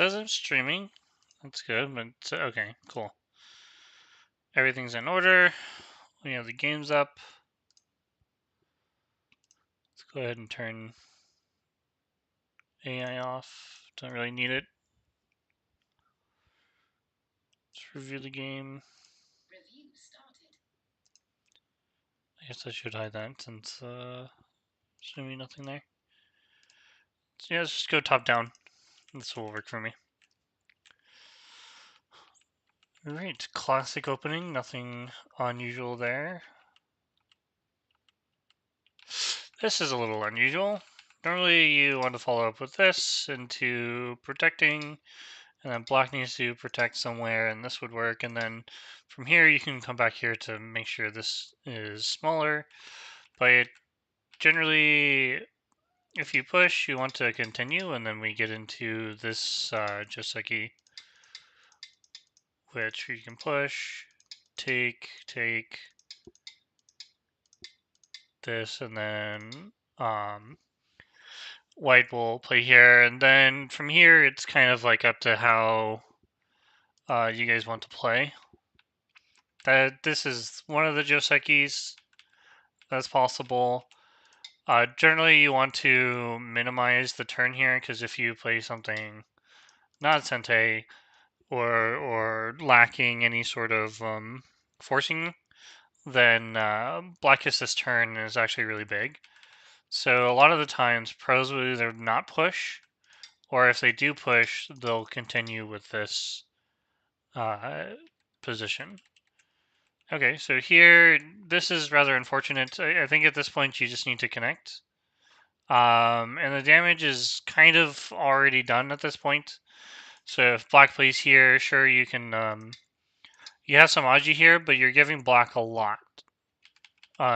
says I'm streaming. That's good, but okay, cool. Everything's in order. We have the games up. Let's go ahead and turn AI off. Don't really need it. Let's review the game. Review started. I guess I should hide that since there's gonna be nothing there. So yeah, let's just go top down. This will work for me. Alright, classic opening, nothing unusual there. This is a little unusual. Normally you want to follow up with this into protecting, and then black needs to protect somewhere, and this would work, and then from here you can come back here to make sure this is smaller. But generally, if you push, you want to continue, and then we get into this Joseki, which you can push, take this, and then white will play here, and then from here it's kind of like up to how you guys want to play. This is one of the Josekis that's possible. Generally, you want to minimize the turn here, because if you play something not Sente or lacking any sort of forcing, then Black Kiss's turn is actually really big. So a lot of the times, pros will either not push, or if they do push, they'll continue with this position. Okay, so here, this is rather unfortunate. I think at this point you just need to connect. And the damage is kind of already done at this point. So if black plays here, sure, you can, you have some Aji here, but you're giving black a lot,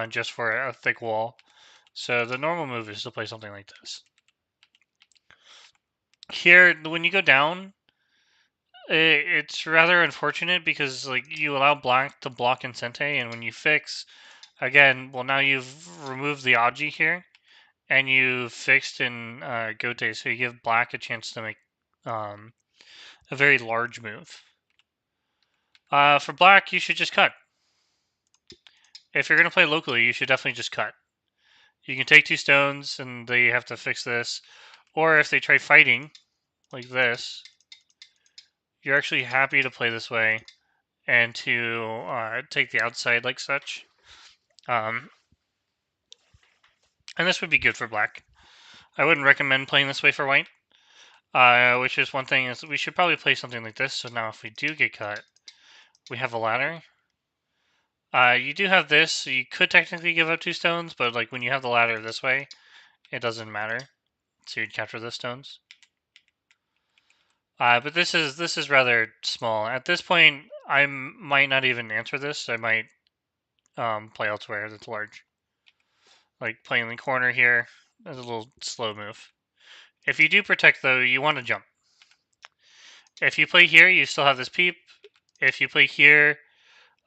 just for a thick wall. So the normal move is to play something like this. Here, when you go down, it's rather unfortunate because like you allow black to block Incente, and when you fix, again, well now you've removed the Aji here, and you fixed in Gote, so you give black a chance to make a very large move. For black, you should just cut. If you're going to play locally, you should definitely just cut. You can take 2 stones, and they have to fix this. Or if they try fighting, like this, you're actually happy to play this way and to take the outside like such. And this would be good for black. I wouldn't recommend playing this way for white. Which is one thing is we should probably play something like this. So now if we do get cut, we have a ladder. You do have this, so you could technically give up 2 stones, but like when you have the ladder this way, it doesn't matter. So you'd capture the stones. But this is rather small. At this point, I might not even answer this. I might play elsewhere that's large. Like playing in the corner here is a little slow move. If you do protect though, you want to jump. If you play here, you still have this peep. If you play here,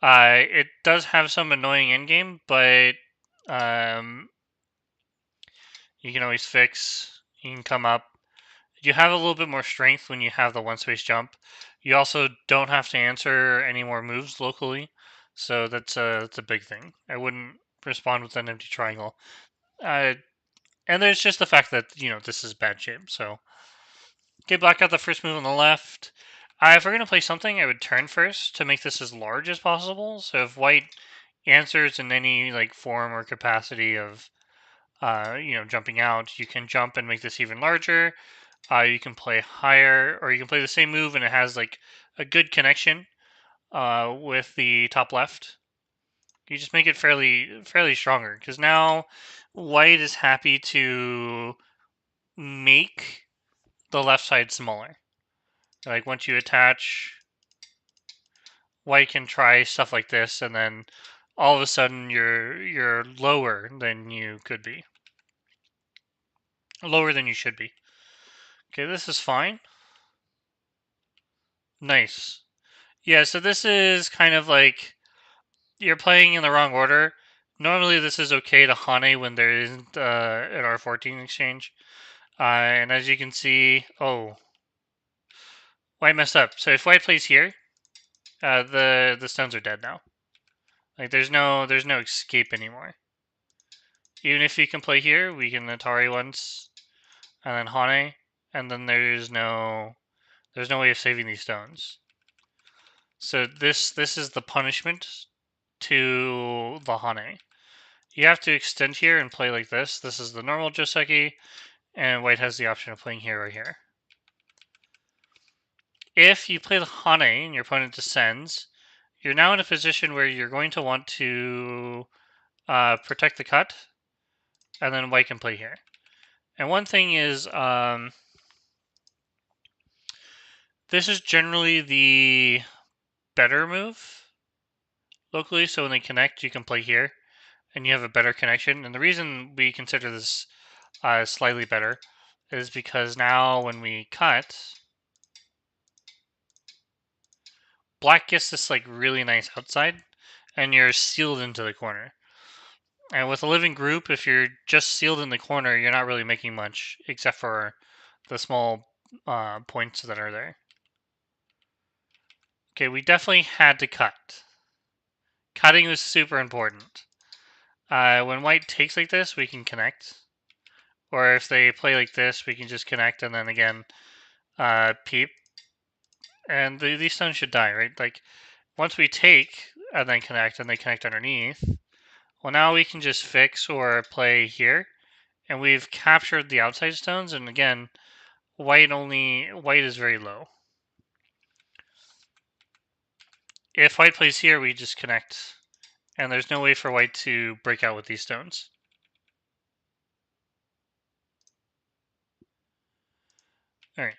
it does have some annoying endgame, but you can always fix. You can come up. You have a little bit more strength when you have the one space jump. You also don't have to answer any more moves locally, so that's a big thing. I wouldn't respond with an empty triangle. And there's just the fact that this is bad shape. So okay, black got the first move on the left. If we're gonna play something, I would turn first to make this as large as possible. So if white answers in any like form or capacity of jumping out, you can jump and make this even larger. You can play higher, or you can play the same move and it has like a good connection with the top left. You just make it fairly stronger, because now white is happy to make the left side smaller. Like once you attach, white can try stuff like this, and then all of a sudden you're lower than you could be, lower than you should be. Okay, this is fine. Nice. Yeah, so this is kind of like you're playing in the wrong order. Normally, this is okay to Hane when there isn't an R14 exchange. And as you can see, oh, White messed up. So if white plays here, the stones are dead now. Like there's no escape anymore. Even if you can play here, we can Atari once, and then Hane, and then there's no way of saving these stones. So this is the punishment to the Hane. You have to extend here and play like this. This is the normal Joseki, and white has the option of playing here or here. If you play the Hane and your opponent descends, you're now in a position where you're going to want to protect the cut, and then white can play here. And one thing is, this is generally the better move locally, so when they connect, you can play here, and you have a better connection. And the reason we consider this slightly better is because now when we cut, black gets this like really nice outside, and you're sealed into the corner. And with a living group, if you're just sealed in the corner, you're not really making much, except for the small points that are there. Okay, we definitely had to cut. Cutting was super important. When white takes like this, we can connect. Or if they play like this, we can just connect and then again peep. And these stones should die, right? Like, once we take and then connect and they connect underneath, well, now we can just fix or play here. And we've captured the outside stones, and again, white is very low. If white plays here, we just connect, and there's no way for white to break out with these stones. All right.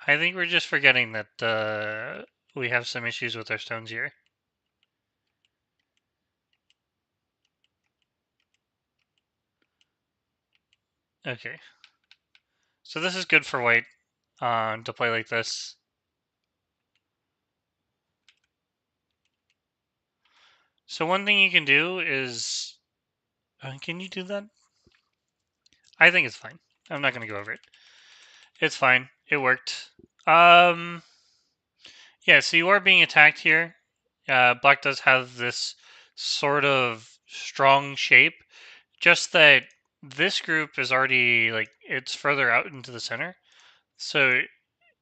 I think we're just forgetting that we have some issues with our stones here. Okay. So this is good for white to play like this. So one thing you can do is... can you do that? I think it's fine. I'm not going to go over it. It's fine. It worked. Um, yeah, so you are being attacked here. Black does have this sort of strong shape. Just that this group is already, like, it's further out into the center. So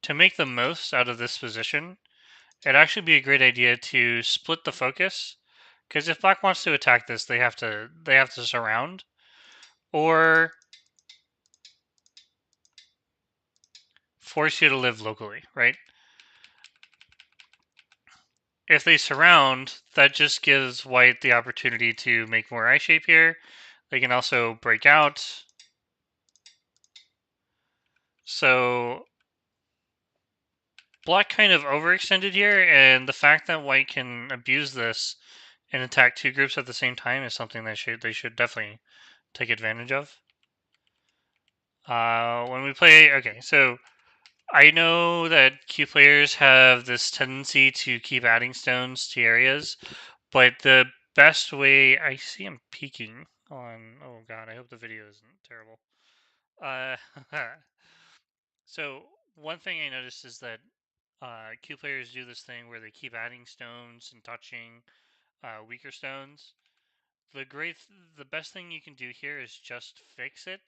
to make the most out of this position, it'd actually be a great idea to split the focus. Because if black wants to attack this, they have to surround. Or force you to live locally, right? If they surround, that just gives white the opportunity to make more eye shape here. They can also break out. So black kind of overextended here, and the fact that white can abuse this and attack two groups at the same time is something that they should definitely take advantage of. When we play, okay, so I know that Q players have this tendency to keep adding stones to areas, but the best way, I see him peeking on, oh god, I hope the video isn't terrible. Uh, so one thing I noticed is that Q players do this thing where they keep adding stones and touching weaker stones. The great, the best thing you can do here is just fix it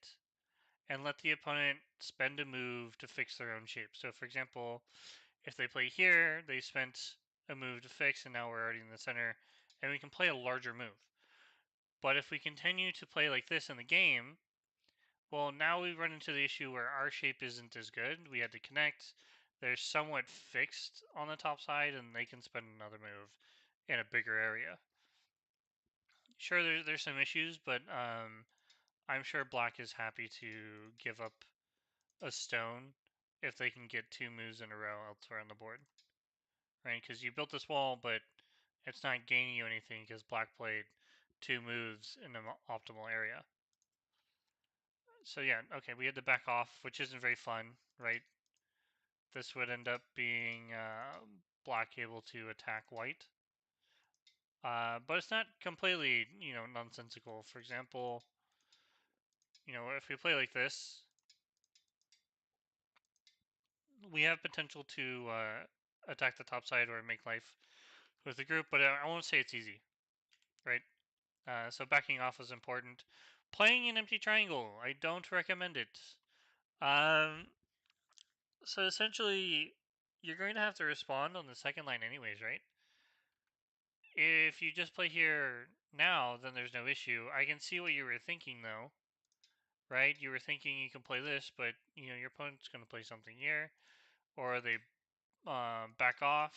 and let the opponent spend a move to fix their own shape. So, for example, if they play here, they spent a move to fix, and now we're already in the center, and we can play a larger move. But if we continue to play like this in the game, well, now we run into the issue where our shape isn't as good. We had to connect. They're somewhat fixed on the top side, and they can spend another move in a bigger area. Sure, there's some issues, but I'm sure black is happy to give up a stone if they can get two moves in a row elsewhere on the board. Right? Because you built this wall, but it's not gaining you anything because black played two moves in an optimal area. So yeah, okay, we had to back off, which isn't very fun, right? This would end up being black able to attack white. But it's not completely, nonsensical. For example, if we play like this, we have potential to attack the top side or make life with the group, but I won't say it's easy, right? So backing off is important. Playing an empty triangle, I don't recommend it. Um, so essentially, you're going to have to respond on the second line anyways, right? If you just play here now, then there's no issue. I can see what you were thinking though, right? You were thinking you can play this, but your opponent's going to play something here, or they back off.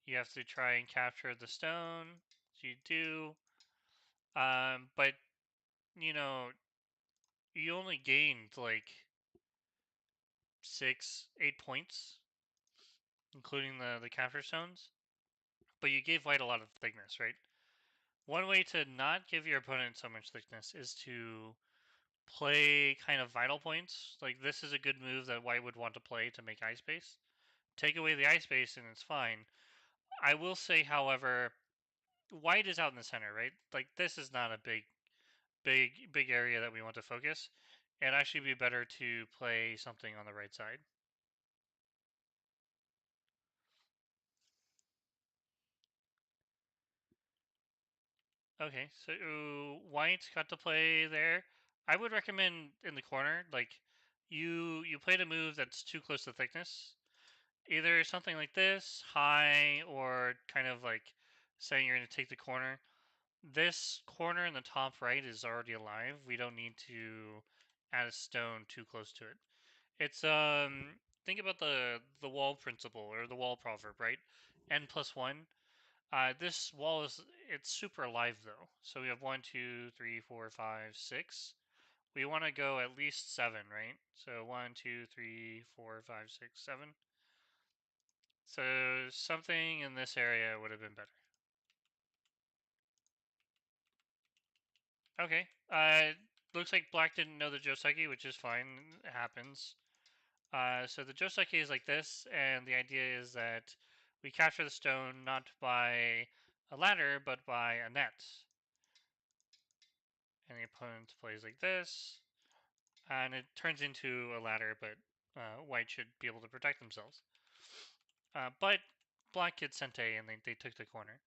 You have to try and capture the stone. So you do, but you know you only gained like 6, 8 points, including the capture stones. But you gave white a lot of thickness, right? One way to not give your opponent so much thickness is to play kind of vital points. Like this is a good move that white would want to play to make ice base. Take away the ice base and it's fine. I will say, however, white is out in the center, right? Like this is not a big area that we want to focus. It'd actually be better to play something on the right side. Okay, so white got to play there. I would recommend in the corner, like you played a move that's too close to thickness. Either something like this, high, or kind of like saying you're going to take the corner. This corner in the top right is already alive. We don't need to add a stone too close to it. It's think about the wall principle or the wall proverb, right? N+1. This wall it's super alive though. So we have 1, 2, 3, 4, 5, 6. We want to go at least 7, right? So 1, 2, 3, 4, 5, 6, 7. So something in this area would have been better. Okay. Looks like black didn't know the Joseki, which is fine. It happens. So the Joseki is like this, and the idea is that we capture the stone not by a ladder, but by a net. And the opponent plays like this, and it turns into a ladder, but white should be able to protect themselves. But black gets sente, and they took the corner.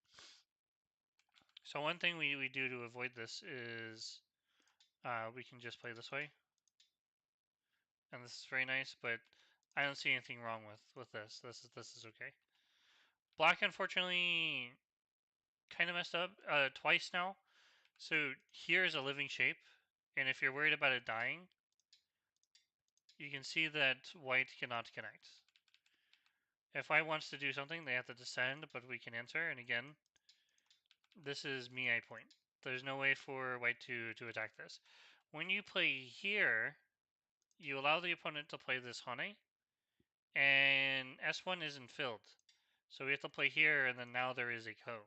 So one thing we do to avoid this is we can just play this way. And this is very nice, but I don't see anything wrong with this. This is okay. Black, unfortunately, kind of messed up twice now. So here is a living shape, and if you're worried about it dying, you can see that white cannot connect. If white wants to do something, they have to descend, but we can answer. And again, this is Miai point. There's no way for white to attack this. When you play here, you allow the opponent to play this Hane, and S1 isn't filled. So we have to play here, and then now there is a Ko.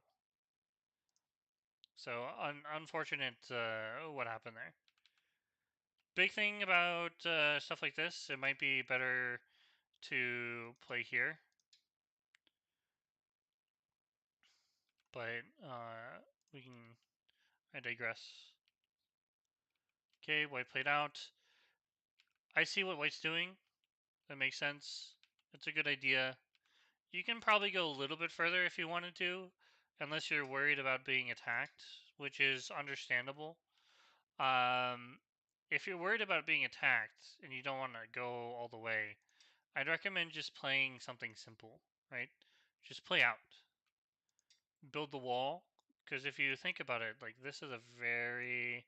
So unfortunate what happened there. Big thing about stuff like this, it might be better to play here. But we can, I digress. Okay, white played out. I see what white's doing. That makes sense. It's a good idea. You can probably go a little bit further if you wanted to, unless you're worried about being attacked, which is understandable. Um, if you're worried about being attacked and you don't want to go all the way, I'd recommend just playing something simple, right? Just play out. Build the wall, because if you think about it, like this is a very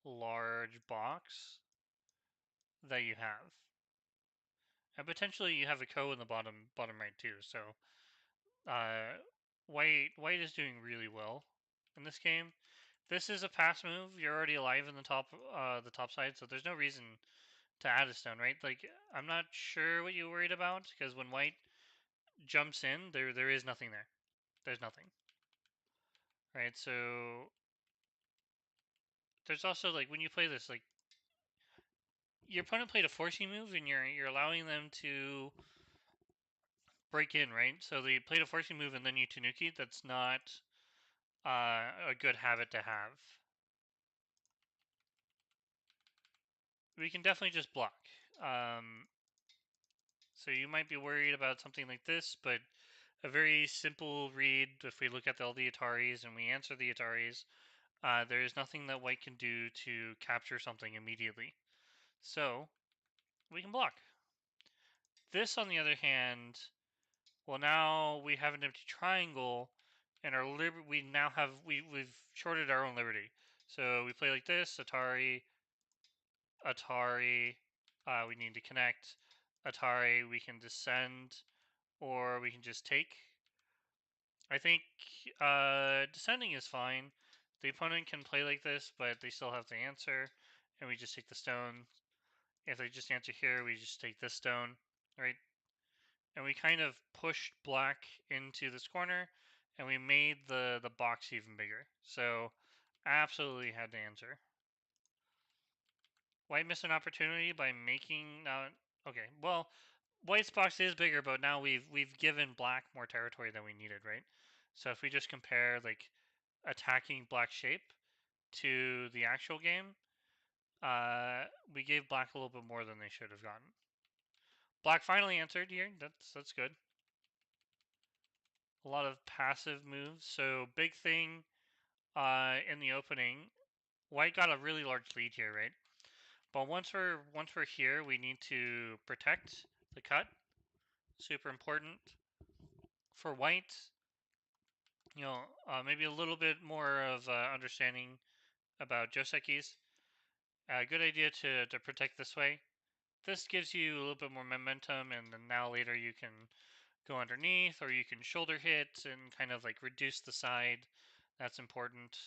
large box that you have. And potentially you have a Ko in the bottom right too. So uh, white is doing really well in this game. This is a pass move. You're already alive in the top side, so there's no reason to add a stone, right? Like I'm not sure what you're worried about because when white jumps in, there is nothing there. There's nothing, right? So there's also like when you play this, like your opponent played a forcing move and you're allowing them to break in, right? So they played a forcing move and then you tanuki. That's not a good habit to have. we can definitely just block. Um, so you might be worried about something like this, but a very simple read, if we look at all the Ataris and we answer the Ataris, there is nothing that white can do to capture something immediately. So we can block. This, on the other hand, well, now we have an empty triangle, and we now have we've shorted our own liberty. So we play like this: Atari, Atari. We need to connect. Atari. We can descend, or we can just take. I think descending is fine. The opponent can play like this, but they still have to answer, and we just take the stone. If they just answer here, we just take this stone, right? And we kind of pushed black into this corner, and we made the box even bigger. So absolutely had to answer. White missed an opportunity by making okay, well, white's box is bigger, but now we've given black more territory than we needed, right? So if we just compare like attacking black shape to the actual game, we gave black a little bit more than they should have gotten. Black finally answered here. That's good. A lot of passive moves. So big thing in the opening, white got a really large lead here, right? But once we're here, we need to protect the cut. Super important for white. Maybe a little bit more of understanding about Josekis. Good idea to protect this way. This gives you a little bit more momentum, and then now later you can go underneath, or you can shoulder hit and kind of like reduce the side. That's important.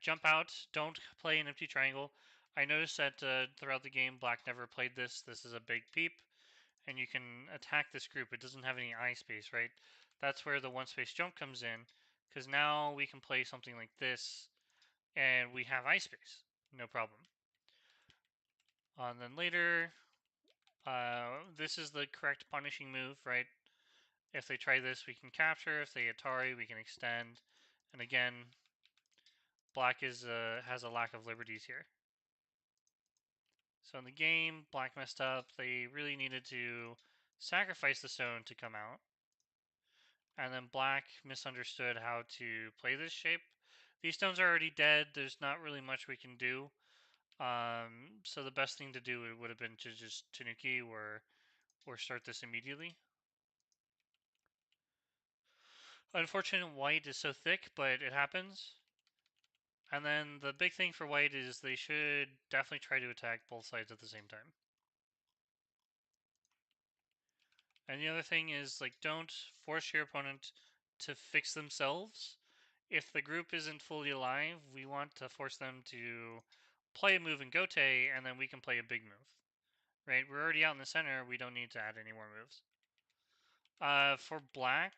Jump out. Don't play an empty triangle. I noticed that throughout the game, black never played this. This is a big peep, and you can attack this group. It doesn't have any eye space, right? That's where the one space jump comes in, because now we can play something like this, and we have eye space. No problem. And then later, this is the correct punishing move, right? If they try this, we can capture. If they Atari, we can extend. And again, black has a lack of liberties here. So in the game, black messed up. They really needed to sacrifice the stone to come out. And then black misunderstood how to play this shape. These stones are already dead. There's not really much we can do. So the best thing to do would have been to just Tanuki or start this immediately. Unfortunate white is so thick, but it happens. And then the big thing for white is they should definitely try to attack both sides at the same time. And the other thing is, like, don't force your opponent to fix themselves. If the group isn't fully alive, we want to force them to play a move in Gote, and then we can play a big move. Right? We're already out in the center. We don't need to add any more moves. For black,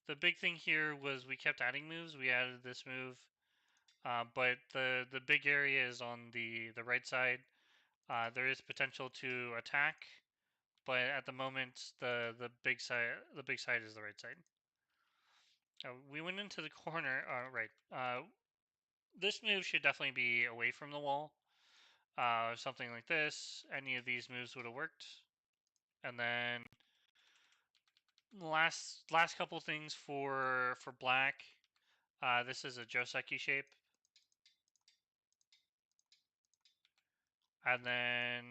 the big thing here was we kept adding moves. We added this move, but the big area is on the right side. There is potential to attack, but at the moment, the big side is the right side. We went into the corner. Right. This move should definitely be away from the wall. Something like this. Any of these moves would have worked. And then last couple things for black. This is a Joseki shape. And then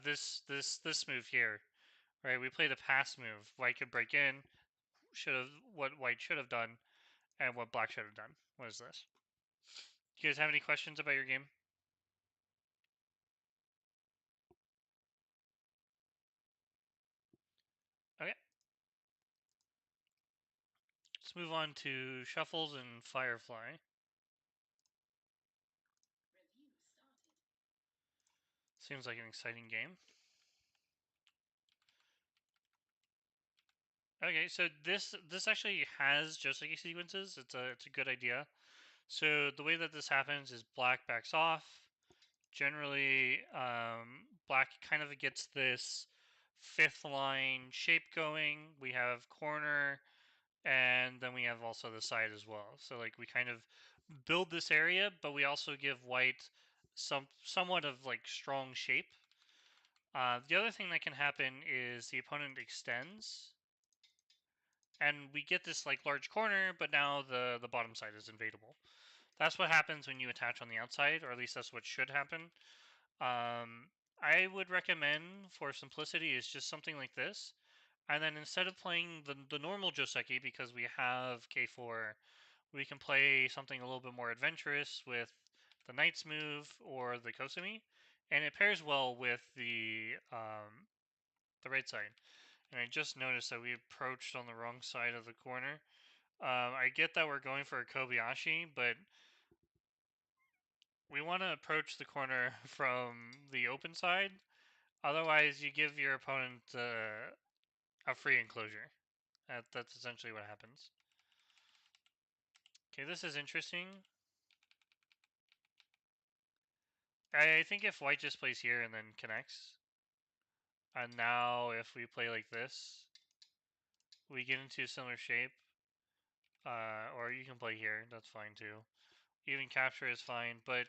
this move here, right? We played a pass move. White could break in. Should have what white should have done, and what black should have done. What is this? Do you guys have any questions about your game? Okay, let's move on to shuffles and Firefly. Review started. Seems like an exciting game. Okay, so this actually has just like sequences. It's a good idea. So the way that this happens is black backs off. Generally, black kind of gets this fifth line shape going. We have corner, and then we have also the side as well. So like we kind of build this area, but we also give white somewhat of like strong shape. The other thing that can happen is the opponent extends, and we get this like large corner, but now the bottom side is invadable. That's what happens when you attach on the outside, or at least that's what should happen. I would recommend for simplicity is just something like this. And then instead of playing the normal Joseki, because we have K4, we can play something a little bit more adventurous with the Knight's move or the Kosumi. And it pairs well with the right side. And I just noticed that we approached on the wrong side of the corner. I get that we're going for a Kobayashi, but we want to approach the corner from the open side. Otherwise, you give your opponent a free enclosure. That's essentially what happens. Okay, this is interesting. I think if white just plays here and then connects, and now if we play like this, we get into a similar shape. Or you can play here, that's fine too. Even capture is fine, but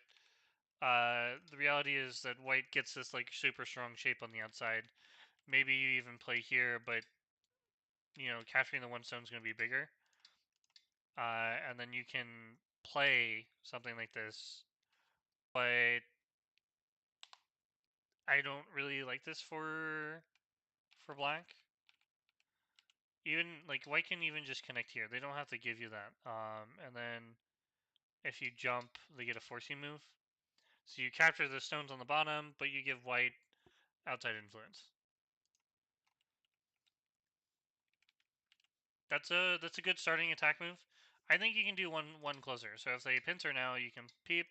the reality is that white gets this like super strong shape on the outside. Maybe you even play here, but capturing the one stone is going to be bigger. And then you can play something like this, but I don't really like this for black. Even like white can even just connect here. They don't have to give you that. And then if you jump, they get a forcing move. So you capture the stones on the bottom, but you give white outside influence. That's a good starting attack move. I think you can do one closer. So if they pincer now, you can peep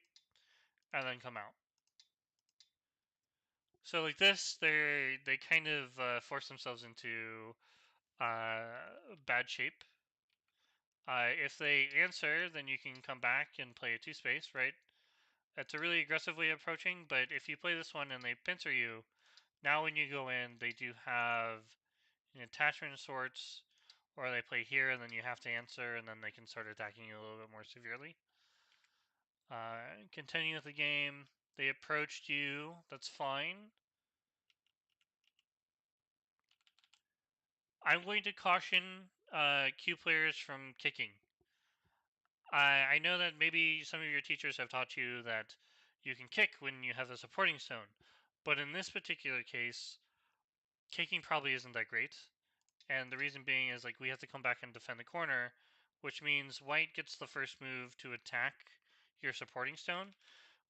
and then come out. So like this, they kind of force themselves into bad shape. If they answer, then you can come back and play a two space, right? It's a really aggressive way of approaching, but if you play this one and they pincer you, now when you go in, they do have an attachment of sorts, or they play here and then you have to answer, and then they can start attacking you a little bit more severely. Continue with the game. They approached you. That's fine. I'm going to caution Q players from kicking. I know that maybe some of your teachers have taught you that you can kick when you have a supporting stone, but in this particular case, kicking probably isn't that great. And the reason being is like we have to come back and defend the corner, which means white gets the first move to attack your supporting stone.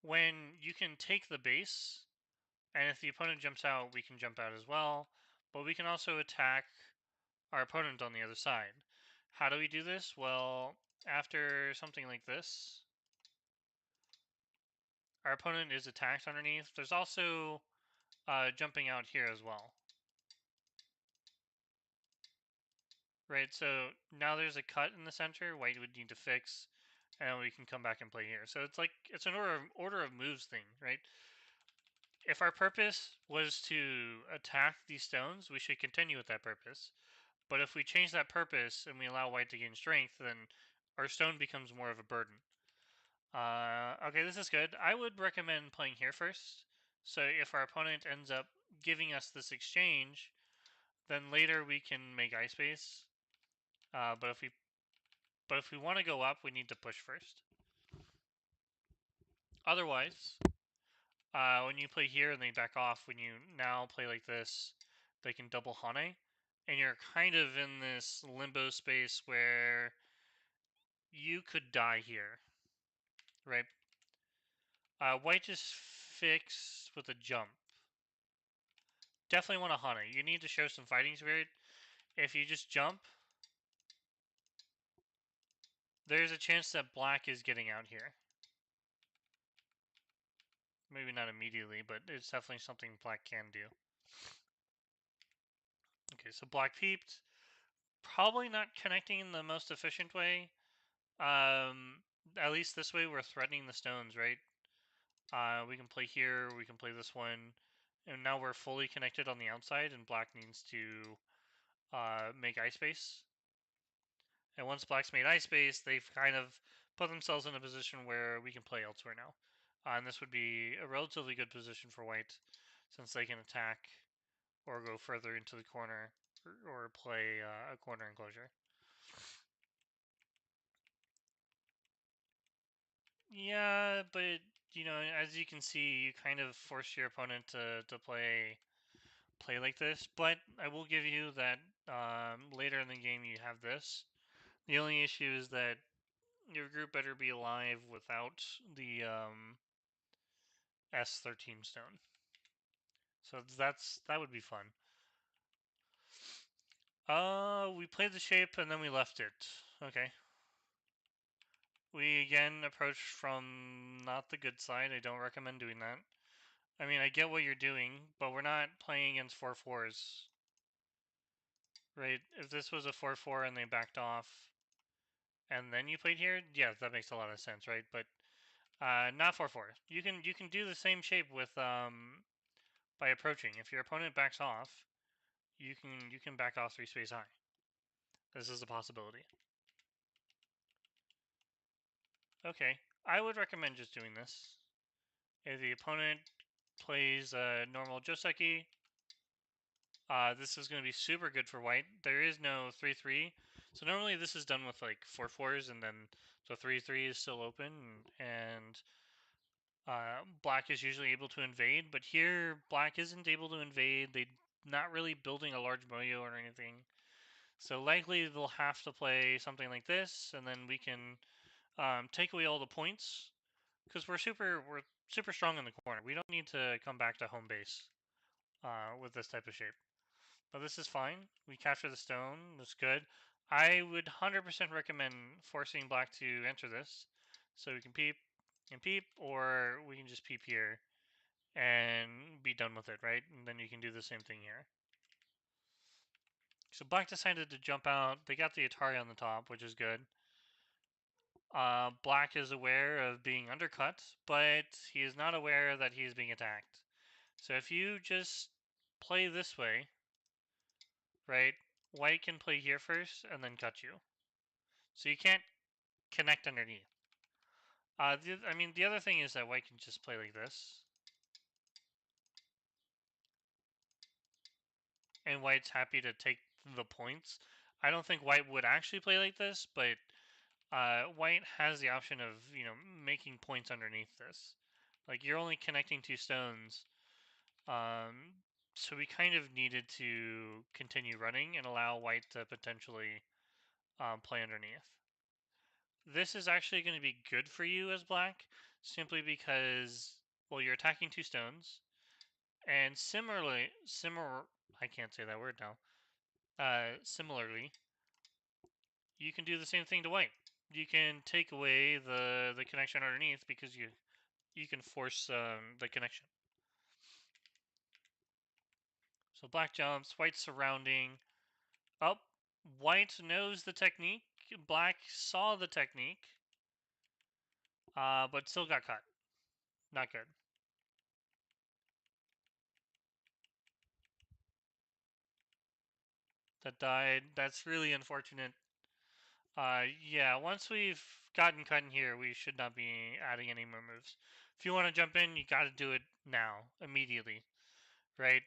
When you can take the base, and if the opponent jumps out, we can jump out as well, but we can also attack our opponent on the other side. How do we do this? Well, after something like this, our opponent is attacked underneath. There's also jumping out here as well. Right, so now there's a cut in the center. White would need to fix, and we can come back and play here. So it's like it's an order of moves thing, right? If our purpose was to attack these stones, we should continue with that purpose. But if we change that purpose and we allow white to gain strength, then our stone becomes more of a burden. Okay, this is good. I would recommend playing here first. So if our opponent ends up giving us this exchange, then later we can make ice base. But if we want to go up, we need to push first. Otherwise, when you play here and they back off, when you now play like this, they can double Hane, and you're kind of in this limbo space where you could die here, right? White just fixed with a jump. Definitely want a Hane. You need to show some fighting spirit. If you just jump, there's a chance that black is getting out here. Maybe not immediately, but it's definitely something black can do. Okay, so black peeped. Probably not connecting in the most efficient way. At least this way we're threatening the stones, right? We can play here, we can play this one, and now we're fully connected on the outside, and black needs to make ice base. And once black's made ice base, they've kind of put themselves in a position where we can play elsewhere now. And this would be a relatively good position for white, since they can attack or go further into the corner or play a corner enclosure. Yeah, but as you can see, you kind of force your opponent to play like this. But I will give you that later in the game you have this. The only issue is that your group better be alive without the S13 stone. So that would be fun. We played the shape and then we left it. Okay. We again approached from not the good side. I don't recommend doing that. I mean, I get what you're doing, but we're not playing against 4/4s, right? If this was a 4/4 and they backed off, and then you played here, yeah, that makes a lot of sense, right? But not 4/4. You can do the same shape with by approaching. If your opponent backs off, you can back off 3 space high. This is a possibility. Okay, I would recommend just doing this. If the opponent plays a normal Joseki, this is going to be super good for white. There is no 3/3, so normally this is done with like 4/4s, and then the 3/3 is still open, and black is usually able to invade. But here, black isn't able to invade. They're not really building a large moyo or anything, so likely they'll have to play something like this, and then we can take away all the points because we're super strong in the corner. We don't need to come back to home base with this type of shape. But this is fine. We capture the stone. That's good. I would 100% recommend forcing black to enter this. So we can peep and peep, or we can just peep here and be done with it, right? And then you can do the same thing here. So black decided to jump out. They got the Atari on the top, which is good. Black is aware of being undercut, but he is not aware that he is being attacked. So if you just play this way, right, white can play here first and then cut you. So you can't connect underneath. I mean, the other thing is that white can just play like this. And white's happy to take the points. I don't think white would actually play like this, but white has the option of, making points underneath this. Like, you're only connecting 2 stones. Um, so we kind of needed to continue running and allow white to potentially play underneath. This is actually going to be good for you as black, simply because, well, you're attacking 2 stones, and I can't say that word now. Similarly, you can do the same thing to white. You can take away the connection underneath because you can force the connection. So black jumps, white surrounding. Oh, white knows the technique. Black saw the technique, but still got caught. Not good. That died. That's really unfortunate. Yeah, once we've gotten cut in here, we should not be adding any more moves. If you want to jump in, you got to do it now, immediately, right?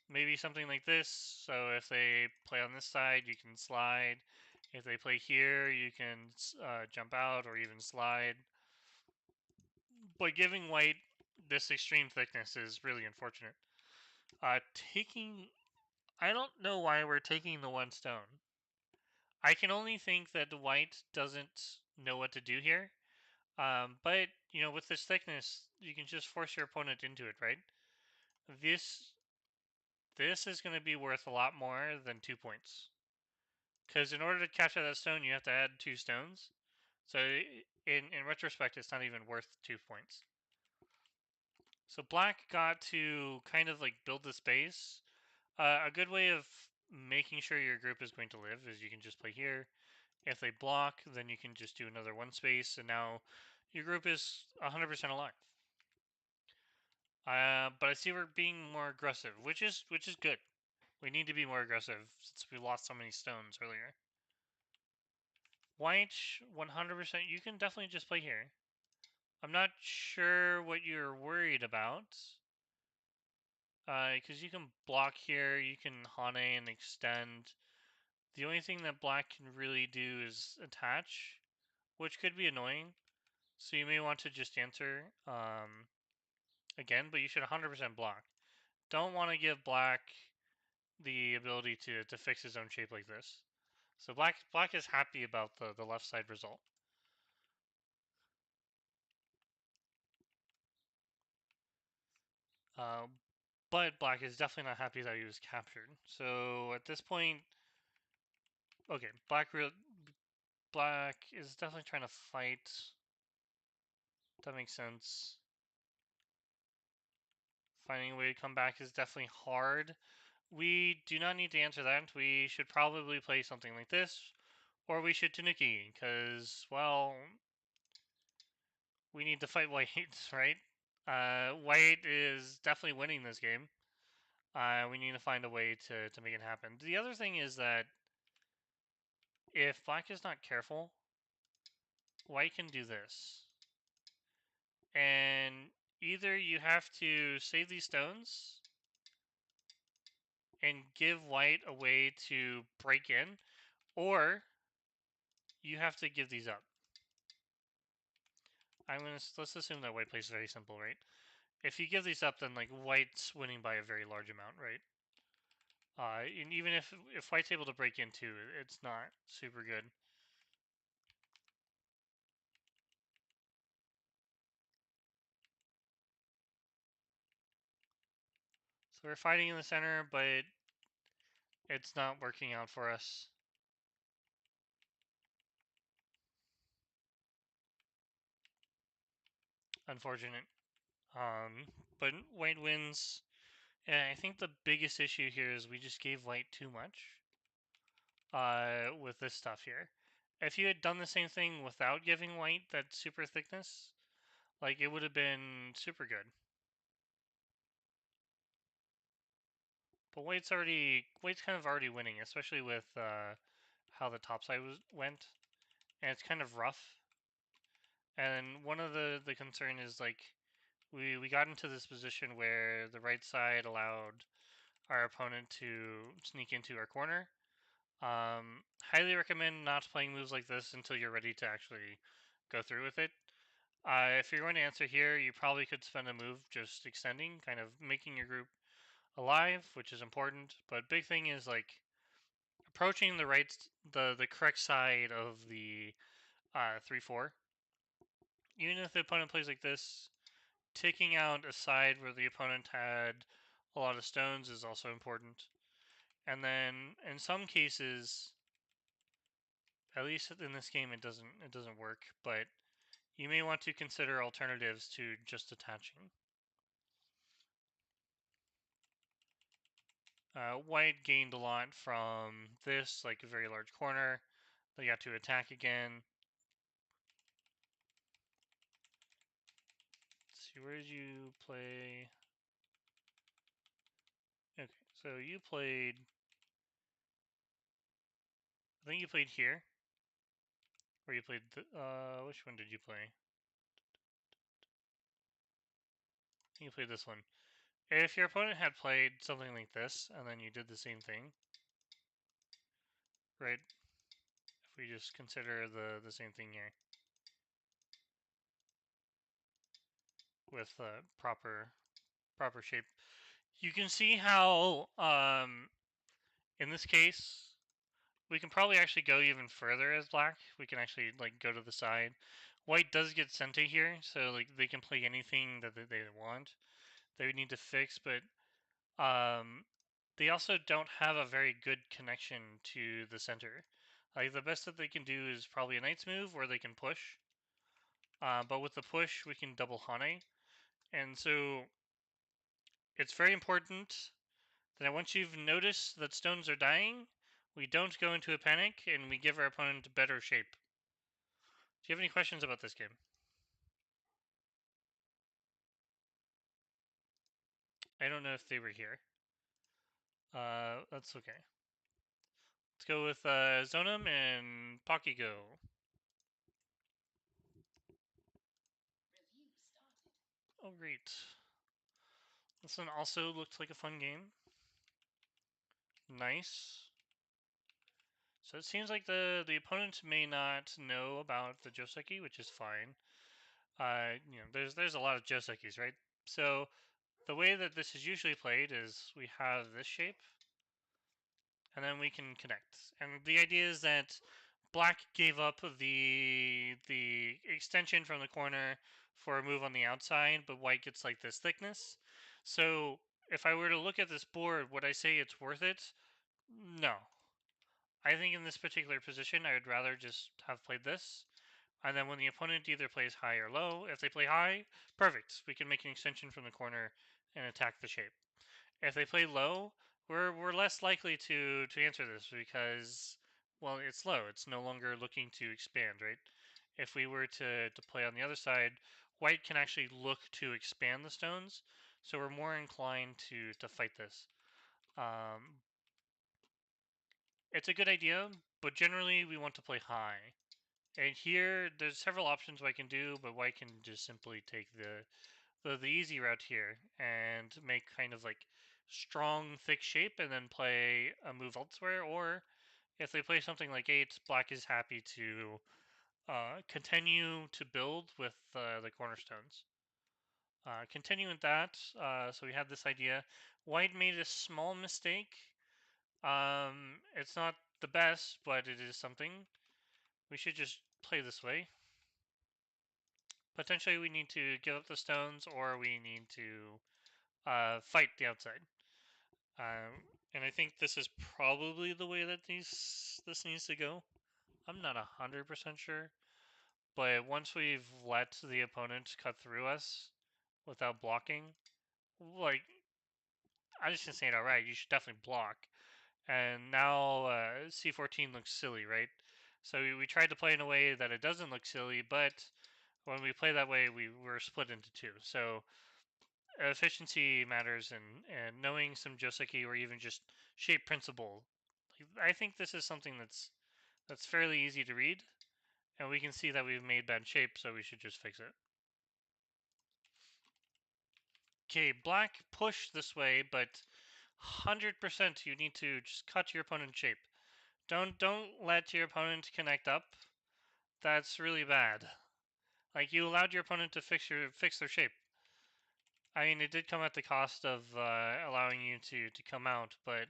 Maybe something like this, so if they play on this side, you can slide. If they play here, you can jump out or even slide. But giving white this extreme thickness is really unfortunate. Taking... I don't know why we're taking the 1 stone. I can only think that the white doesn't know what to do here. But with this thickness, you can just force your opponent into it, right? This this is going to be worth a lot more than 2 points. Because in order to capture that stone, you have to add 2 stones. So in retrospect, it's not even worth 2 points. So black got to kind of like build the space. A good way of making sure your group is going to live is you can just play here. If they block, then you can just do another 1 space, and now your group is 100% alive. But I see we're being more aggressive, which is good. We need to be more aggressive since we lost so many stones earlier. White, 100%. You can definitely just play here. I'm not sure what you're worried about. Because you can block here, you can Hane and extend. The only thing that black can really do is attach, which could be annoying. So you may want to just answer again, but you should 100% block. Don't want to give black the ability to fix his own shape like this. So black is happy about the left side result. But black is definitely not happy that he was captured. So at this point, okay, black is definitely trying to fight. That makes sense. Finding a way to come back is definitely hard. We do not need to answer that. We should probably play something like this, or we should Tanuki, because, well, we need to fight white, right? White is definitely winning this game. We need to find a way to make it happen. The other thing is that if black is not careful, white can do this. And either you have to save these stones and give white a way to break in, or you have to give these up. Let's assume that white plays very simple, right? If you give these up, then like white's winning by a very large amount, right? And even if white's able to break into, it's not super good. So we're fighting in the center, but it's not working out for us. Unfortunate. But white wins. And I think the biggest issue here is we just gave white too much. With this stuff here. If you had done the same thing without giving white that super thickness, like it would have been super good. But white's kind of already winning, especially with how the top side went, and it's kind of rough. And one of the concern is like we got into this position where the right side allowed our opponent to sneak into our corner. Highly recommend not playing moves like this until you're ready to actually go through with it. If you're going to answer here, you probably could spend a move just extending, kind of making your group alive, which is important. But big thing is like approaching the correct side of the 3-4. Even if the opponent plays like this, taking out a side where the opponent had a lot of stones is also important. And then in some cases, at least in this game, it doesn't work. But you may want to consider alternatives to just attaching. White gained a lot from this, like a very large corner. They got to attack again. Let's see, where did you play? Okay, so you played. I think you played here, or you played. Which one did you play? I think you played this one. If your opponent had played something like this, and then you did the same thing, right? If we just consider the same thing here with proper shape, you can see how in this case we can probably actually go even further as black. We can actually like go to the side. White does get Sente here, so like they can play anything that they want. They would need to fix, but um, they also don't have a very good connection to the center. Like the best that they can do is probably a knight's move, where they can push. But with the push, we can double Hane, and so it's very important that once you've noticed that stones are dying, we don't go into a panic and we give our opponent better shape. Do you have any questions about this game? I don't know if they were here. That's okay. Let's go with Zonum and Pakigo. Oh, great. This one also looked like a fun game. Nice. So it seems like the opponent may not know about the Joseki, which is fine. There's a lot of Josekis, right? So the way that this is usually played is we have this shape, and then we can connect. And the idea is that black gave up the extension from the corner for a move on the outside, but white gets like this thickness. So if I were to look at this board, would I say it's worth it? No. I think in this particular position, I would rather just have played this. And then when the opponent either plays high or low, if they play high, perfect. We can make an extension from the corner and attack the shape. If they play low, we're less likely to answer this because well, it's low. It's no longer looking to expand, right? If we were to play on the other side, white can actually look to expand the stones, so we're more inclined to fight this. Um, it's a good idea, but generally we want to play high. And here, there's several options white can do, but white can just simply take the easy route here and make kind of like strong, thick shape and then play a move elsewhere. Or if they play something like 8, black is happy to continue to build with the cornerstones. Continuing with that, so we have this idea. White made a small mistake. It's not the best, but it is something. We should just play this way. Potentially, we need to give up the stones, or we need to fight the outside. And I think this is probably the way that this needs to go. I'm not 100% sure, but once we've let the opponent cut through us without blocking, like I'm just gonna say it outright, you should definitely block. And now C14 looks silly, right? So we tried to play in a way that it doesn't look silly, but when we play that way, we're split into two. So efficiency matters, and knowing some Joseki or even just shape principle. I think this is something that's fairly easy to read, and we can see that we've made bad shape, so we should just fix it. Okay, black push this way, but 100% you need to just cut your opponent's shape. Don't let your opponent connect up. That's really bad. Like you allowed your opponent to fix their shape. I mean, it did come at the cost of allowing you to come out, but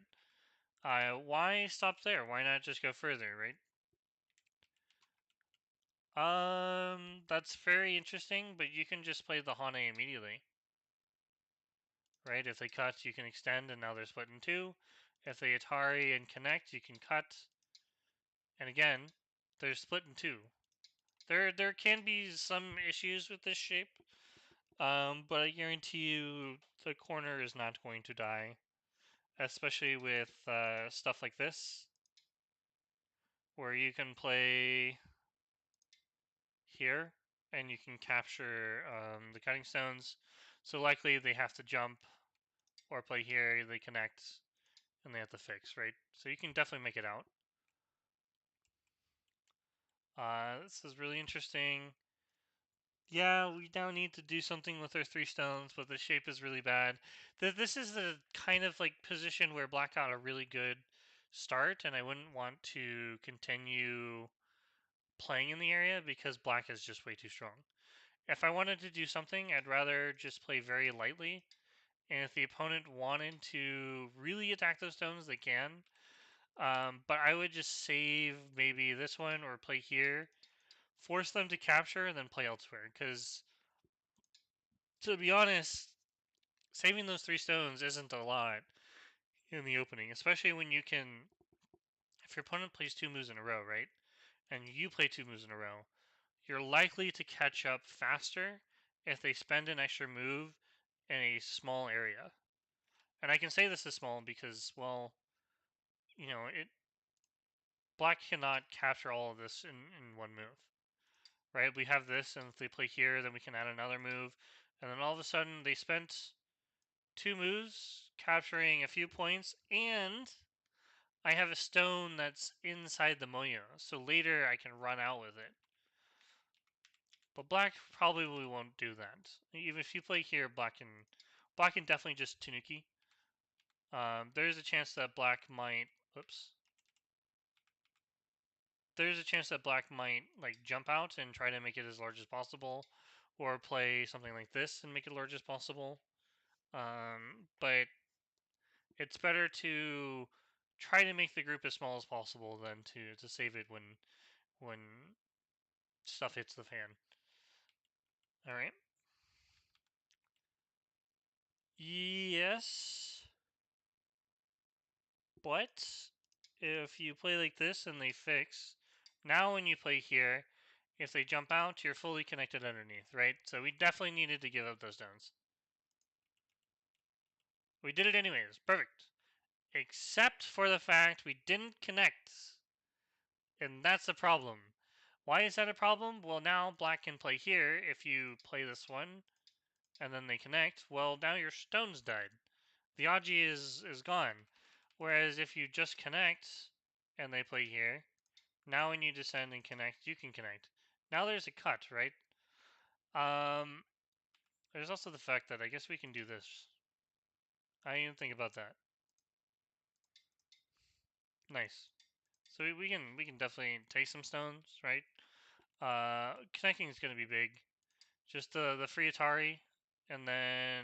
why stop there? Why not just go further, right? That's very interesting, but you can just play the Hane immediately, right? If they cut, you can extend, and now they're split in two. If they Atari and connect, you can cut, and again, they're split in two. There can be some issues with this shape, but I guarantee you the corner is not going to die, especially with stuff like this, where you can play here and you can capture the cutting stones. So likely they have to jump or play here, they connect, and they have to fix, right? So you can definitely make it out. This is really interesting. Yeah, we now need to do something with our 3 stones, but the shape is really bad. This is the kind of like position where black got a really good start, and I wouldn't want to continue playing in the area because black is just way too strong. If I wanted to do something, I'd rather just play very lightly. And if the opponent wanted to really attack those stones, they can. But I would just save maybe this one or play here, force them to capture, and then play elsewhere. Because to be honest, saving those 3 stones isn't a lot in the opening, especially when you can. If your opponent plays 2 moves in a row, right, and you play 2 moves in a row, you're likely to catch up faster if they spend an extra move in a small area. And I can say this is small because, well, it black cannot capture all of this in 1 move, right? We have this, and if they play here, then we can add another move, and then all of a sudden they spent 2 moves capturing a few points, and I have a stone that's inside the moyo, so later I can run out with it. But black probably won't do that. Even if you play here, black can definitely just Tanuki. There's a chance that black might. Oops. There's a chance that black might like jump out and try to make it as large as possible, or play something like this and make it large as possible. But it's better to try to make the group as small as possible than to save it when stuff hits the fan. All right. Yes, but if you play like this and they fix, now when you play here, if they jump out, you're fully connected underneath, right? So we definitely needed to give up those stones. We did it anyways. Perfect. Except for the fact we didn't connect. And that's the problem. Why is that a problem? Well, now black can play here. If you play this one and then they connect, well, now your stones died. The Aji is gone. Whereas if you just connect and they play here, now when you descend and connect, you can connect. Now there's a cut, right? Um, there's also the fact that I guess we can do this. I didn't even think about that. Nice. So we can definitely take some stones, right? Connecting is going to be big. Just the free Atari, and then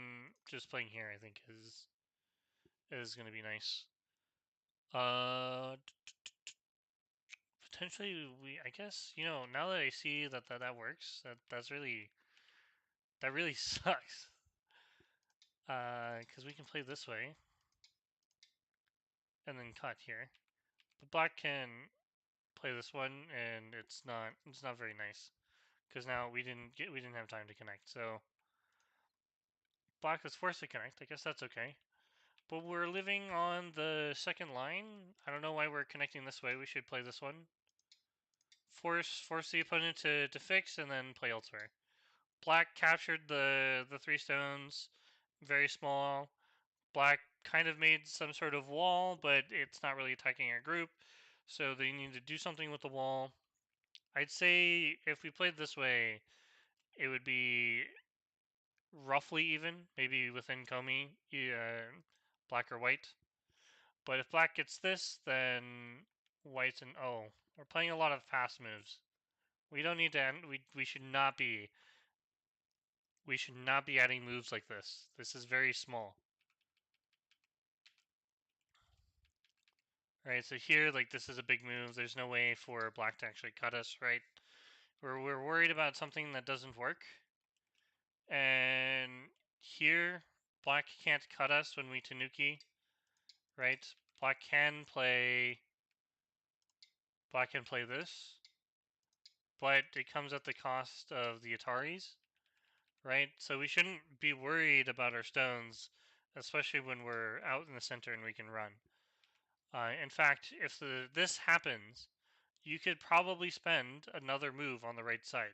just playing here, I think is going to be nice. Uh, Potentially I guess now that I see that works, that really sucks. Because we can play this way and then cut here, but black can play this one, and it's not very nice because now we didn't have time to connect, so black was forced to connect. I guess that's okay. But we're living on the second line. I don't know why we're connecting this way. We should play this one. Force the opponent to fix and then play elsewhere. Black captured the three stones, very small. Black kind of made some sort of wall, but it's not really attacking our group, so they need to do something with the wall. I'd say if we played this way, it would be roughly even, maybe within Komi, black or white. But if black gets this, then white and we're playing a lot of fast moves. We don't need to end. We should not be adding moves like this. This is very small. Right, so here, like, this is a big move. There's no way for black to actually cut us, right? We're worried about something that doesn't work. And here, black can't cut us when we Tanuki, right? Black can play this, but it comes at the cost of the Ataris, right? So we shouldn't be worried about our stones, especially when we're out in the center and we can run. In fact, if this happens, you could probably spend another move on the right side,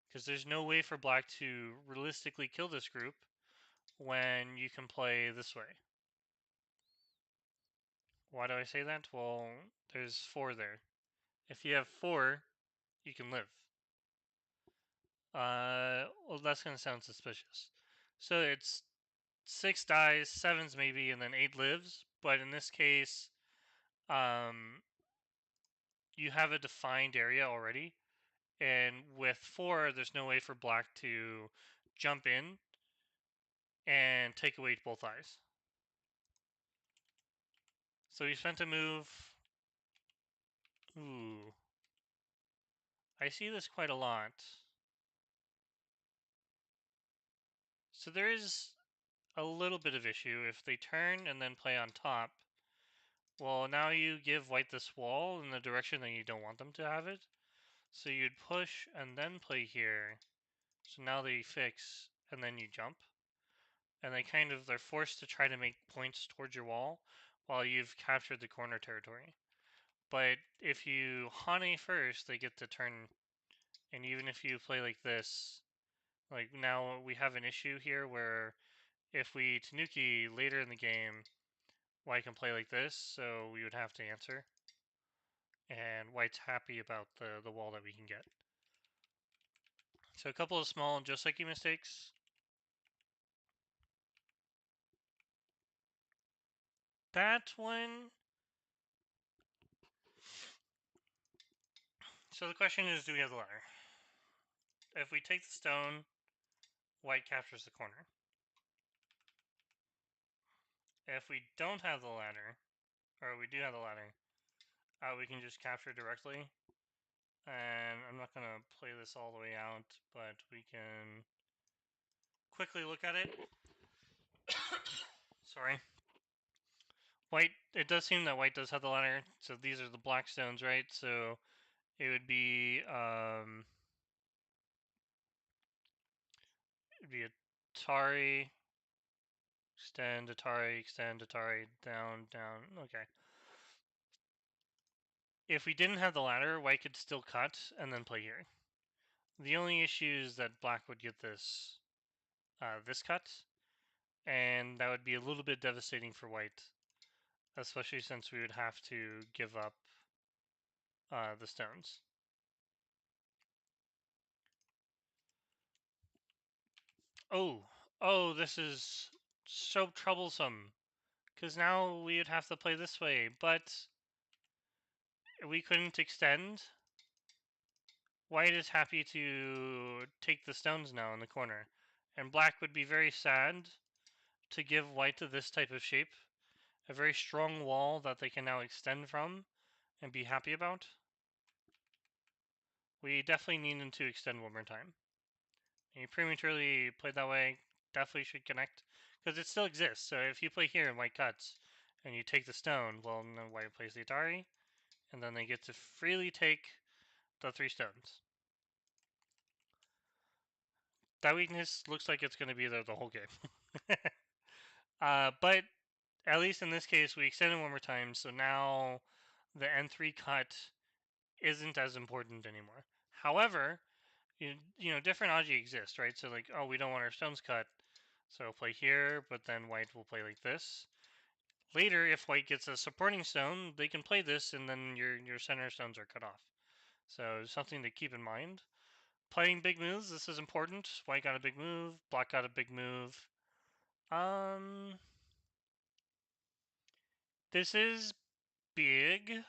because there's no way for black to realistically kill this group when you can play this way. Why do I say that? Well, there's 4 there. If you have 4, you can live. Well, that's gonna sound suspicious. So it's 6 dies, 7s maybe, and then 8 lives. But in this case, um, you have a defined area already, and with 4, there's no way for black to jump in and take away both eyes. So he spent a move. Ooh, I see this quite a lot. So there is a little bit of issue if they turn and then play on top. Well, now you give white this wall in the direction that you don't want them to have it. So you'd push and then play here. So now they fix and then you jump. And they're forced to try to make points towards your wall while you've captured the corner territory. But if you Hane first, they get to turn. And even if you play like this, like now we have an issue here where if we Tanuki later in the game, white can play like this, so we would have to answer. And white's happy about the wall that we can get. So a couple of small Joseki mistakes. That one. So the question is, do we have the ladder? If we take the stone, white captures the corner. If we don't have the ladder, or we do have the ladder, we can just capture directly. And I'm not going to play this all the way out, but we can quickly look at it. Sorry. White, it does seem that white does have the ladder. So these are the black stones, right? So it would be Atari, extend, Atari, down, down. Okay. If we didn't have the ladder, white could still cut and then play here. The only issue is that black would get this this cut, and that would be a little bit devastating for white, especially since we would have to give up the stones. Oh, oh, this is so troublesome, because now we would have to play this way, but we couldn't extend. White is happy to take the stones now in the corner, and black would be very sad to give white to this type of shape, a very strong wall that they can now extend from and be happy about. We definitely need them to extend one more time. And you prematurely played that way, definitely should connect, because it still exists. So if you play here and white cuts, and you take the stone, well, then white plays the Atari, and then they get to freely take the 3 stones. That weakness looks like it's going to be there the whole game. But at least in this case, we extended one more time, so now the N3 cut isn't as important anymore. However, different Aji exist, right? So like, oh, we don't want our stones cut, so we'll play here, but then white will play like this. Later, if white gets a supporting stone, they can play this, and then your center stones are cut off. So something to keep in mind. Playing big moves, this is important. White got a big move, black got a big move. Um, this is big,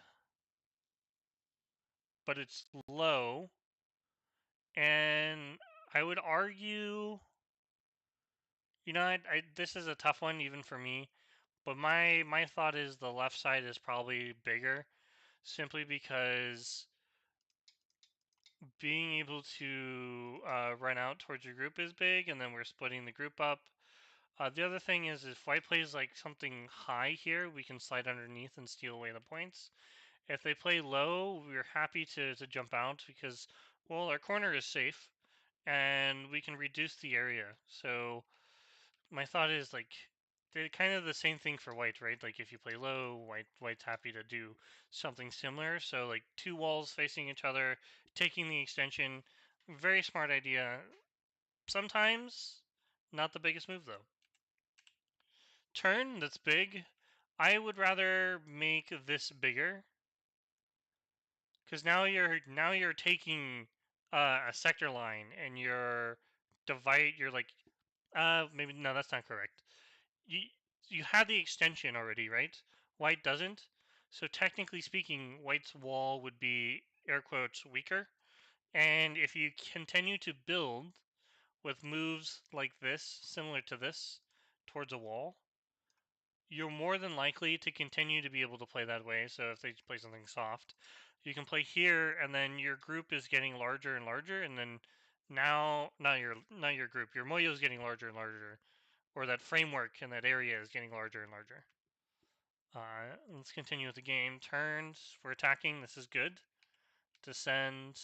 but it's low, and I would argue, this is a tough one even for me. But my thought is the left side is probably bigger, simply because being able to run out towards your group is big, and then we're splitting the group up. The other thing is, if white plays like something high here, we can slide underneath and steal away the points. If they play low, we're happy to jump out because, well, our corner is safe, and we can reduce the area. So my thought is like they're kind of the same thing for white, right? Like if you play low, white's happy to do something similar. So like 2 walls facing each other, taking the extension, very smart idea. Sometimes not the biggest move though. Turn, that's big. I would rather make this bigger because now you're taking a sector line and you're like maybe no, that's not correct. you you have the extension already, right? White doesn't. So technically speaking, white's wall would be air quotes weaker. And if you continue to build with moves like this, similar to this, towards a wall, you're more than likely to continue to be able to play that way. So if they play something soft, you can play here, and then your group is getting larger and larger, and then now not your group, your moyo is getting larger and larger, or that framework in that area is getting larger and larger. Let's continue with the game. Turns for attacking. This is good. Descend.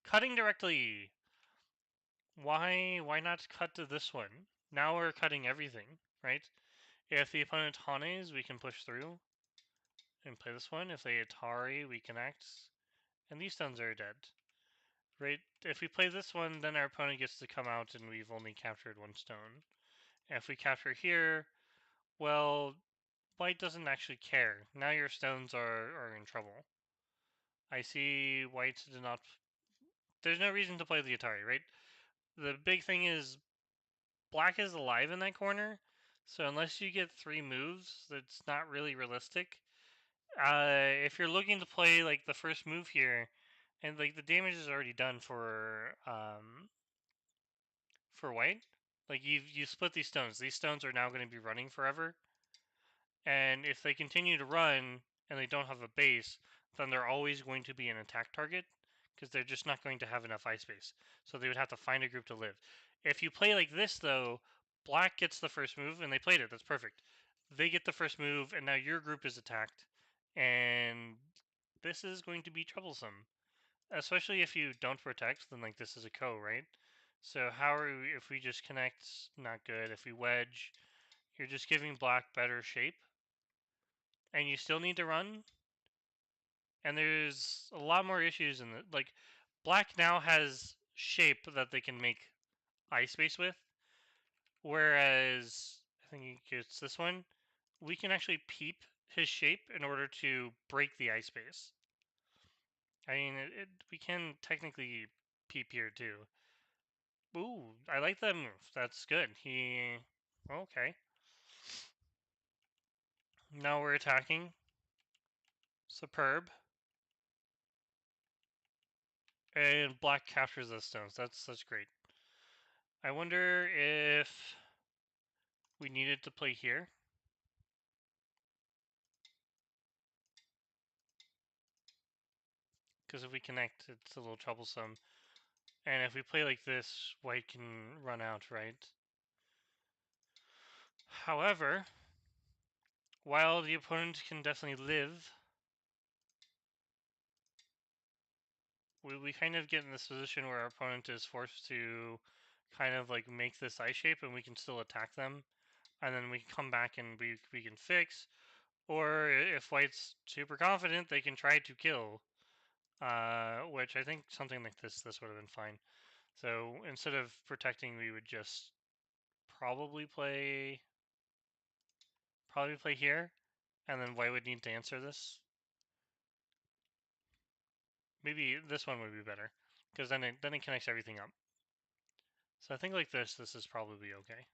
Cutting directly. Why not cut to this one? Now we're cutting everything, right? If the opponent Hanes, we can push through and play this one. If they Atari, we connect. And these stones are dead. Right? If we play this one, then our opponent gets to come out and we've only captured 1 stone. And if we capture here, well, white doesn't actually care. Now your stones are in trouble. I see white did not. There's no reason to play the Atari, right? The big thing is black is alive in that corner, so unless you get 3 moves, that's not really realistic. If you're looking to play like the first move here, and like the damage is already done for white, like you split these stones. These stones are now going to be running forever, and if they continue to run and they don't have a base, then they're always going to be an attack target because they're just not going to have enough ice space. So they would have to find a group to live. If you play like this, though, black gets the first move, and they played it. That's perfect. They get the first move, and now your group is attacked, and this is going to be troublesome, especially if you don't protect. Then like this is a co, right? So how are we if we just connect? Not good. If we wedge, you're just giving black better shape, and you still need to run. And there's a lot more issues in the like. Black now has shape that they can make ice space with, whereas I think it's this one. We can actually peep his shape in order to break the ice space. I mean, we can technically peep here too. Ooh, I like that move. That's good. Okay. Now we're attacking. Superb. And black captures those stones. That's great. I wonder if we needed to play here. Because if we connect, it's a little troublesome. And if we play like this, white can run out, right? However, while the opponent can definitely live, we kind of get in this position where our opponent is forced to kind of like make this ice shape and we can still attack them. And then we can come back and we can fix. Or if white's super confident, they can try to kill. Which I think something like this would have been fine. So instead of protecting, we would just probably play here, and then white would need to answer this. Maybe this one would be better, because then it connects everything up. So I think like this is probably okay.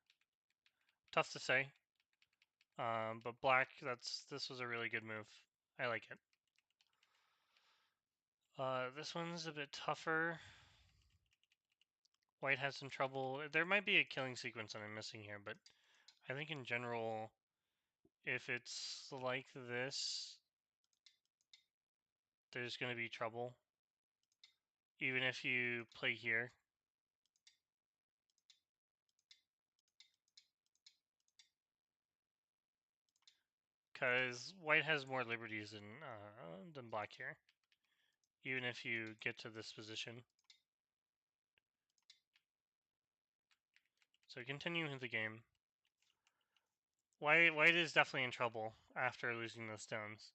Tough to say, but black, this was a really good move. I like it. This one's a bit tougher. White has some trouble. There might be a killing sequence that I'm missing here, but I think in general, if it's like this, there's going to be trouble. Even if you play here. Because white has more liberties than black here. Even if you get to this position. So continuing the game. White is definitely in trouble after losing the stones.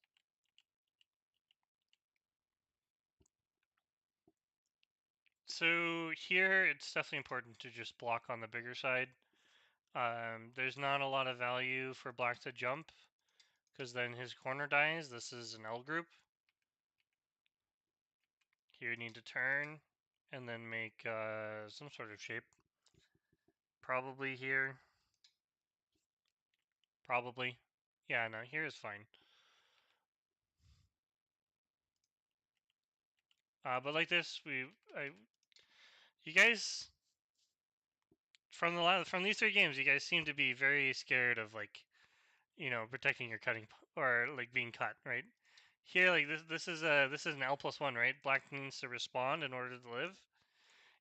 So here, it's definitely important to just block on the bigger side. There's not a lot of value for black to jump, because then his corner dies. This is an L group. Here you need to turn, and then make some sort of shape. Probably here. Probably. Yeah, no, here is fine. But like this, you guys from these 3 games, you guys seem to be very scared of like, protecting your cutting or like being cut, right? Here, like this is an L+1, right? Black needs to respond in order to live.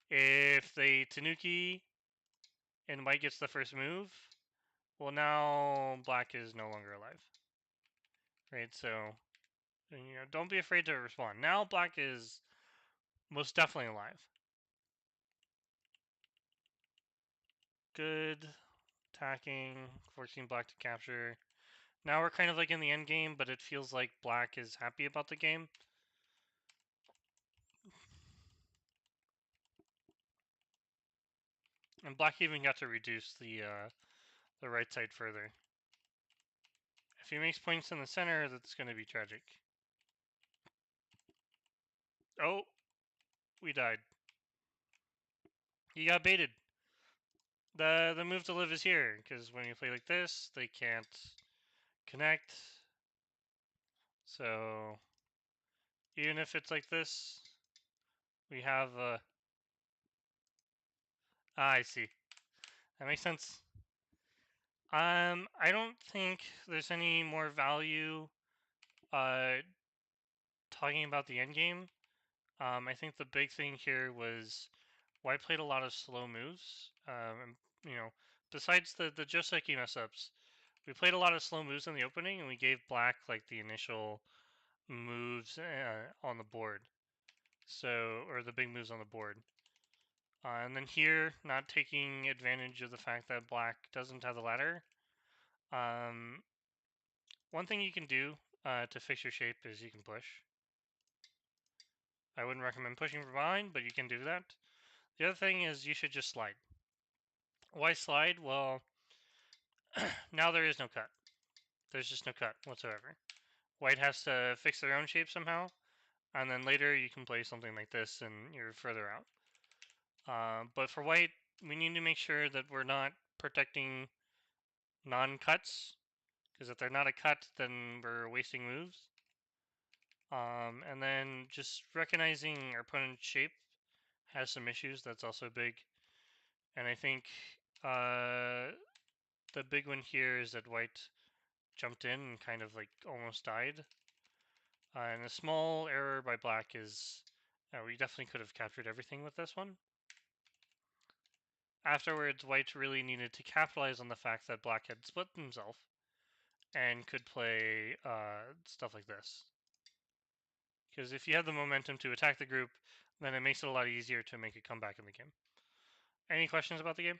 If they Tanuki and white gets the first move, well now black is no longer alive, right? So don't be afraid to respond. Now black is most definitely alive. Good attacking, forcing black to capture. Now we're kind of like in the end game, but it feels like black is happy about the game. And black even got to reduce the right side further. If he makes points in the center, that's going to be tragic. Oh, we died. You got baited. The move to live is here, because when you play like this, they can't connect. So even if it's like this, we have I see. That makes sense. I don't think there's any more value uh talking about the end game. I think the big thing here was White played a lot of slow moves. And, you know, besides the Joseki mess ups, we played a lot of slow moves in the opening, and we gave Black like the initial moves on the board. So, or the big moves on the board. And then here, not taking advantage of the fact that Black doesn't have the ladder. Um, One thing you can do to fix your shape is you can push. I wouldn't recommend pushing from behind, but you can do that. The other thing is you should just slide. Why slide? Well, now there is no cut. There's just no cut whatsoever. White has to fix their own shape somehow, and then later you can play something like this and you're further out. But for white, we need to make sure that we're not protecting non-cuts, because if they're not a cut, then we're wasting moves. And then just recognizing our opponent's shape has some issues. That's also big. And I think the big one here is that white jumped in and kind of like almost died. And a small error by black is we definitely could have captured everything with this one. Afterwards, white really needed to capitalize on the fact that black had split himself and could play stuff like this. Because if you have the momentum to attack the group, then it makes it a lot easier to make a comeback in the game. Any questions about the game?